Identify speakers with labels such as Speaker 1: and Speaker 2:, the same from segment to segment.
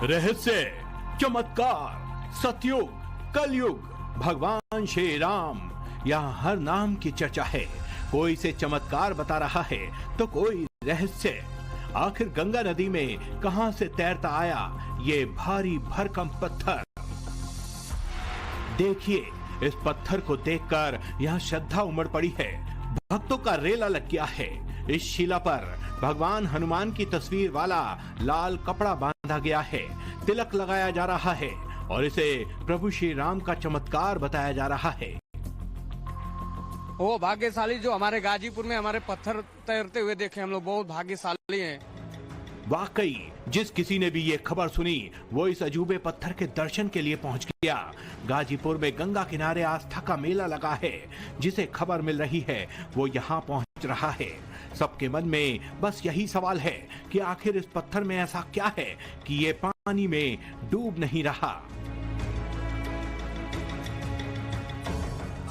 Speaker 1: रहस्य, चमत्कार, सतयुग, कलयुग, भगवान श्री राम, यहाँ हर नाम की चर्चा है। कोई से चमत्कार बता रहा है तो कोई रहस्य। आखिर गंगा नदी में कहां से तैरता आया ये भारी भरकम पत्थर? देखिए, इस पत्थर को देखकर यहाँ श्रद्धा उमड़ पड़ी है। भक्तों का रेला लग गया है। इस शिला पर भगवान हनुमान की तस्वीर वाला लाल कपड़ा बांधा गया है, तिलक लगाया जा रहा है और इसे प्रभु श्री राम का चमत्कार बताया जा रहा है।
Speaker 2: वो भाग्यशाली जो हमारे गाजीपुर में हमारे पत्थर तैरते हुए देखे, हम लोग बहुत भाग्यशाली हैं।
Speaker 1: वाकई जिस किसी ने भी ये खबर सुनी वो इस अजूबे पत्थर के दर्शन के लिए पहुंच गया। गाजीपुर में गंगा किनारे आस्था का मेला लगा है। जिसे खबर मिल रही है वो यहाँ पहुंच रहा है। सबके मन में बस यही सवाल है कि आखिर इस पत्थर में ऐसा क्या है कि ये पानी में डूब नहीं रहा।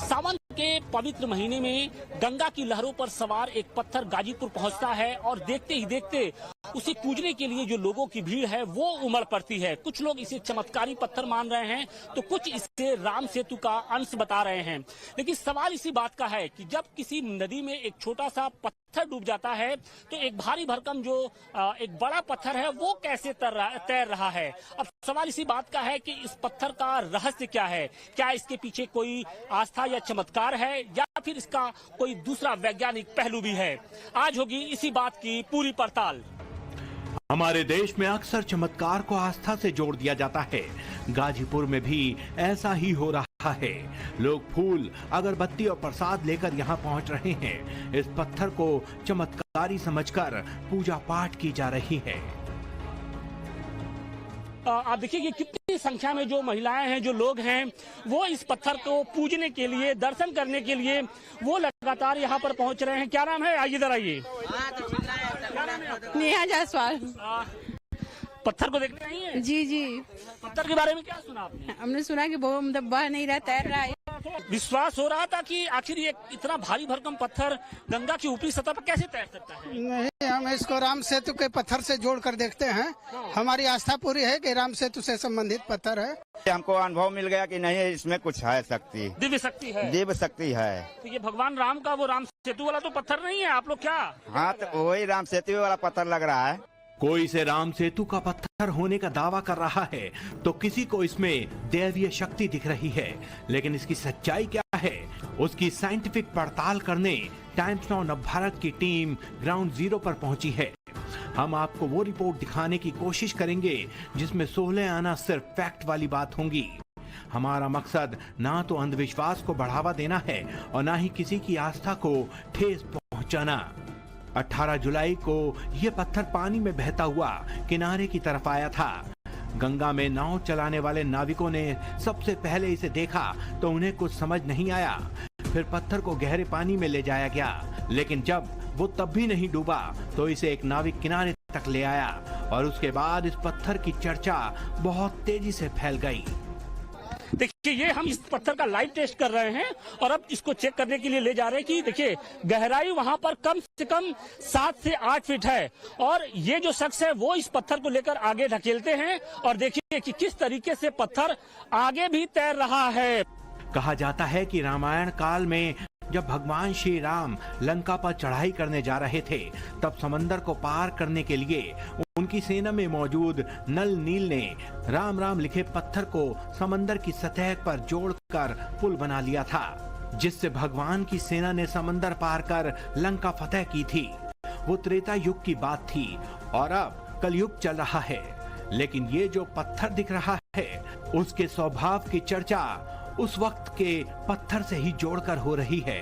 Speaker 3: सावन के पवित्र महीने में गंगा की लहरों पर सवार एक पत्थर गाजीपुर पहुंचता है और देखते ही देखते उसे पूजने के लिए जो लोगों की भीड़ है वो उमड़ पड़ती है। कुछ लोग इसे चमत्कारी पत्थर मान रहे हैं तो कुछ इसे राम सेतु का अंश बता रहे हैं। लेकिन सवाल इसी बात का है कि जब किसी नदी में एक छोटा सा पत्थर डूब जाता है तो एक भारी भरकम जो एक बड़ा पत्थर है वो कैसे तैर रहा है। अब सवाल इसी बात का है कि इस पत्थर का रहस्य क्या है। क्या इसके पीछे कोई आस्था या चमत्कार है या फिर इसका कोई दूसरा वैज्ञानिक पहलू भी है। आज होगी इसी बात की पूरी पड़ताल।
Speaker 1: हमारे देश में अक्सर चमत्कार को आस्था से जोड़ दिया जाता है। गाजीपुर में भी ऐसा ही हो रहा है। लोग फूल, अगरबत्ती और प्रसाद लेकर यहाँ पहुँच रहे हैं। इस पत्थर को चमत्कारी समझकर पूजा पाठ की जा रही है।
Speaker 3: आप देखिए कि कितनी संख्या में जो महिलाएं हैं, जो लोग हैं, वो इस पत्थर को पूजने के लिए, दर्शन करने के लिए वो लगातार यहाँ पर पहुँच रहे हैं। क्या नाम है? आइए इधर आइए।
Speaker 4: नेहा जायसवाल।
Speaker 3: पत्थर को देखने आई है?
Speaker 4: जी जी।
Speaker 3: पत्थर के बारे में क्या सुना आपने?
Speaker 4: हमने सुना कि बहुत मतलब बह नहीं रहा, तैर रहा है।
Speaker 3: विश्वास हो रहा था कि आखिर ये इतना भारी भरकम पत्थर गंगा की ऊपरी सतह पर कैसे तैर सकता है?
Speaker 5: नहीं, हम इसको राम सेतु के पत्थर से जोड़कर देखते हैं। हमारी आस्था पूरी है कि राम सेतु से संबंधित पत्थर है।
Speaker 6: हमको अनुभव मिल गया कि नहीं, इसमें कुछ है शक्ति,
Speaker 3: दिव्य शक्ति है।
Speaker 6: दिव्य शक्ति है।
Speaker 3: तो ये भगवान राम का वो राम सेतु वाला तो पत्थर नहीं है। आप लोग क्या?
Speaker 6: हाँ, तो वही राम सेतु वाला पत्थर लग रहा है।
Speaker 1: कोई से राम सेतु का पत्थर होने का दावा कर रहा है तो किसी को इसमें दैवीय शक्ति दिख रही है। लेकिन इसकी सच्चाई क्या है, उसकी साइंटिफिक पड़ताल करने टाइम्स नाउ नवभारत की टीम ग्राउंड जीरो पर पहुंची है। हम आपको वो रिपोर्ट दिखाने की कोशिश करेंगे जिसमें 16 आना सिर्फ फैक्ट वाली बात होंगी। हमारा मकसद ना तो अंधविश्वास को बढ़ावा देना है और ना ही किसी की आस्था को ठेस पहुंचाना। 18 जुलाई को यह पत्थर पानी में बहता हुआ किनारे की तरफ आया था। गंगा में नाव चलाने वाले नाविकों ने सबसे पहले इसे देखा तो उन्हें कुछ समझ नहीं आया। फिर पत्थर को गहरे पानी में ले जाया गया, लेकिन जब वो तब भी नहीं डूबा तो इसे एक नाविक किनारे तक ले आया और उसके बाद इस पत्थर की चर्चा बहुत तेजी से फैल गई।
Speaker 3: देखिए, ये हम इस पत्थर का लाइव टेस्ट कर रहे हैं और अब इसको चेक करने के लिए ले जा रहे हैं कि देखिए गहराई वहां पर कम से कम 7 से 8 फीट है और ये जो शख्स है वो इस पत्थर को लेकर आगे ढकेलते हैं और देखिए कि किस तरीके से पत्थर आगे भी तैर रहा है।
Speaker 1: कहा जाता है कि रामायण काल में जब भगवान श्री राम लंका पर चढ़ाई करने जा रहे थे तब समंदर को पार करने के लिए उनकी सेना में मौजूद नल नील ने राम राम लिखे पत्थर को समंदर की सतह पर जोड़कर पुल बना लिया था, जिससे भगवान की सेना ने समंदर पार कर लंका फतेह की थी। वो त्रेता युग की बात थी और अब कलयुग चल रहा है। लेकिन ये जो पत्थर दिख रहा है उसके स्वभाव की चर्चा उस वक्त के पत्थर से ही जोड़कर हो रही है।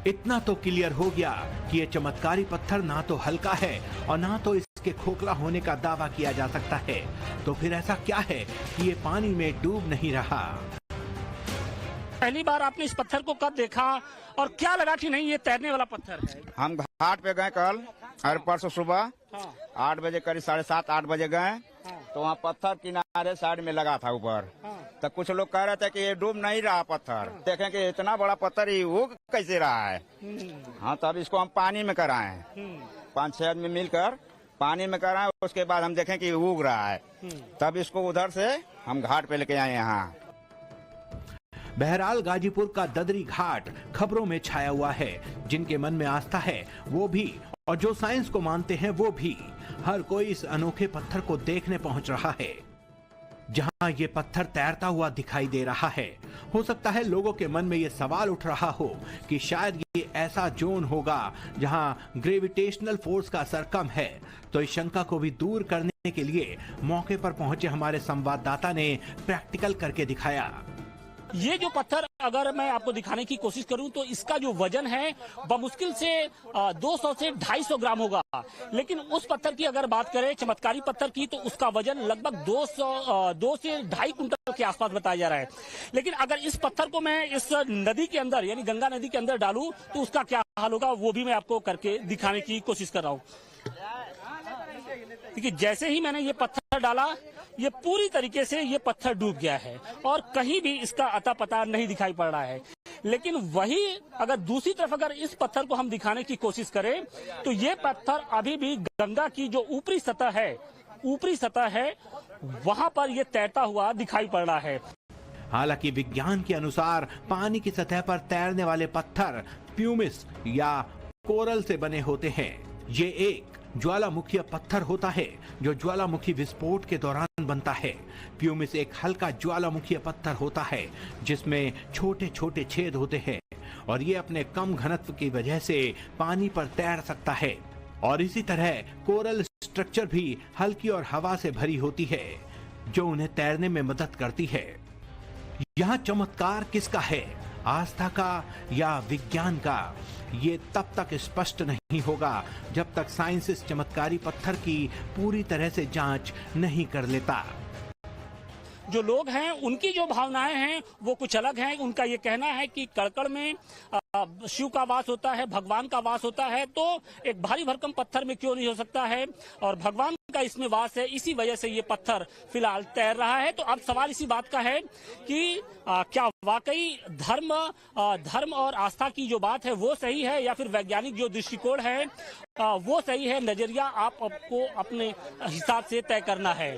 Speaker 1: इतना तो क्लियर हो गया कि ये चमत्कारी पत्थर ना तो हल्का है और ना तो इसके खोखला होने का दावा किया जा सकता है। तो फिर ऐसा क्या है कि ये पानी में डूब नहीं रहा?
Speaker 3: पहली बार आपने इस पत्थर को कब देखा और क्या लगा कि नहीं ये तैरने वाला पत्थर है?
Speaker 6: हम घाट पे गए कल और परसों सुबह 8 बजे, करीब 7:30 8 बजे गए तो वहाँ पत्थर किनारे साइड में लगा था ऊपर। तो कुछ लोग कह रहे थे कि ये डूब नहीं रहा पत्थर। देखें कि इतना बड़ा पत्थर ही वो कैसे रहा है। हाँ, तब इसको हम पानी में कराए 5-6 आदमी मिलकर पानी में कराएं, उसके बाद हम देखें कि उग रहा है, तब इसको उधर से हम घाट पे लेके आए यहाँ।
Speaker 1: बहरहाल गाजीपुर का ददरी घाट खबरों में छाया हुआ है। जिनके मन में आस्था है वो भी, और जो साइंस को मानते हैं वो भी, हर कोई इस अनोखे पत्थर को देखने पहुंच रहा है। जहां ये पत्थर तैरता हुआ दिखाई दे रहा है, हो सकता है लोगों के मन में ये सवाल उठ रहा हो कि शायद ये ऐसा जोन होगा जहां ग्रेविटेशनल फोर्स का असर कम है। तो इस शंका को भी दूर करने के लिए मौके पर पहुंचे हमारे संवाददाता ने प्रैक्टिकल करके दिखाया।
Speaker 3: ये जो पत्थर अगर मैं आपको दिखाने की कोशिश करूं तो इसका जो वजन है बमुश्किल से 200 से 250 ग्राम होगा। लेकिन उस पत्थर की अगर बात करें, चमत्कारी पत्थर की, तो उसका वजन लगभग 2 से 2.5 कुंटल के आसपास बताया जा रहा है। लेकिन अगर इस पत्थर को मैं इस नदी के अंदर यानी गंगा नदी के अंदर डालूं तो उसका क्या हाल होगा, वो भी मैं आपको करके दिखाने की कोशिश कर रहा हूँ। देखिए, जैसे ही मैंने ये पत्थर डाला, ये पूरी तरीके से ये पत्थर डूब गया है और कहीं भी इसका अता पता नहीं दिखाई पड़ रहा है। लेकिन वही अगर दूसरी तरफ अगर इस पत्थर को हम दिखाने की कोशिश करें तो ये पत्थर अभी भी गंगा की जो ऊपरी सतह है वहां पर ये तैरता हुआ दिखाई पड़ रहा है।
Speaker 1: हालांकि विज्ञान के अनुसार पानी की सतह पर तैरने वाले पत्थर प्यूमिस या कोरल से बने होते हैं। ये एक ज्वालामुखी पत्थर होता है जो ज्वालामुखी विस्फोट के दौरान बनता है। प्यूमिस एक हल्का ज्वालामुखी पत्थर होता है जिसमें छोटे छोटे छेद होते हैं और ये अपने कम घनत्व की वजह से पानी पर तैर सकता है। और इसी तरह कोरल स्ट्रक्चर भी हल्की और हवा से भरी होती है जो उन्हें तैरने में मदद करती है। यहाँ चमत्कार किसका है, आस्था का या विज्ञान का? ये तब तक स्पष्ट नहीं होगा जब तक साइंस इस चमत्कारी पत्थर की पूरी तरह से जांच नहीं कर लेता।
Speaker 3: जो लोग हैं उनकी जो भावनाएं हैं वो कुछ अलग हैं। उनका ये कहना है कि कड़कड़ में शिव का वास होता है, भगवान का वास होता है, तो एक भारी भरकम पत्थर में क्यों नहीं हो सकता है, और भगवान का इसमें वास है, इसी वजह से ये पत्थर फिलहाल तैर रहा है। तो अब सवाल इसी बात का है कि क्या वाकई धर्म और आस्था की जो बात है वो सही है या फिर वैज्ञानिक जो दृष्टिकोण है वो सही है। नजरिया आपको अपने हिसाब से तय करना है।